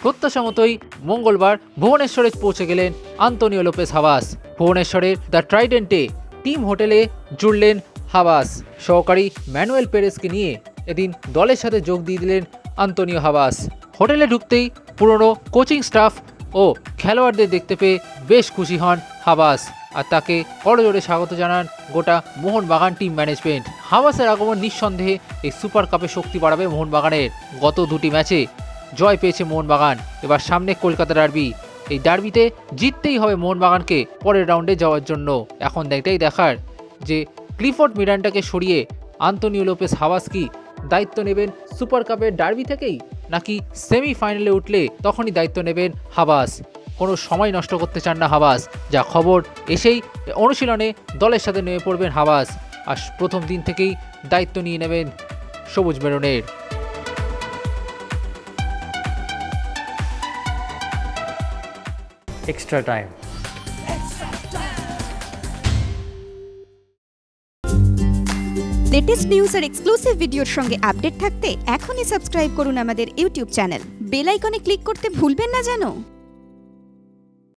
প্রত্যাশা মতোই মঙ্গলবার ভুবনেশ্বরে পৌঁছে গেলেন আন্তোনিও লোপেস হাভাস। ভুবনেশ্বরের দ্য ট্রাইডেন্টে টিম হোটেলে জুড়লেন হাভাস। সহকারী ম্যানুয়েল পেরেসকে নিয়ে এদিন দলের সাথে যোগ দিয়ে দিলেন আন্তোনিও হাভাস। হোটেলে ঢুকতেই পুরনো কোচিং স্টাফ ও খেলোয়াড়দের দেখতে পেয়ে বেশ খুশি হন হাভাস, আর তাকে করজোড়ে স্বাগত জানান গোটা মোহনবাগান টিম ম্যানেজমেন্ট। হাভাসের আগমন নিঃসন্দেহে এই সুপার কাপে শক্তি বাড়াবে মোহনবাগানের। গত দুটি ম্যাচে জয় পেয়েছে মোহনবাগান, এবার সামনে কলকাতা ডার্বি। এই ডার্বিতে জিততেই হবে মোহনবাগানকে পরের রাউন্ডে যাওয়ার জন্য। এখন এটাই দেখার যে ক্লিফোর্ড মিরান্ডাকে সরিয়ে আন্তোনিও লোপেস হাভাস কি দায়িত্ব নেবেন সুপার কাপের ডার্বি থেকেই, নাকি সেমিফাইনালে উঠলে তখনই দায়িত্ব নেবেন হাভাস। কোনো সময় নষ্ট করতে চান না হাভাস, যা খবর এসেই অনুশীলনে দলের সাথে নেমে পড়বেন হাভাস, আর প্রথম দিন থেকেই দায়িত্ব নিয়ে নেবেন সবুজ মেরুনের। Extra time. লেটেস্ট নিউজ আর এক্সক্লুসিভ ভিডিওর সঙ্গে আপডেট থাকতে এখনই সাবস্ক্রাইব করুন আমাদের ইউটিউব চ্যানেল। বেল আইকনে ক্লিক করতে ভুলবেন না যেন।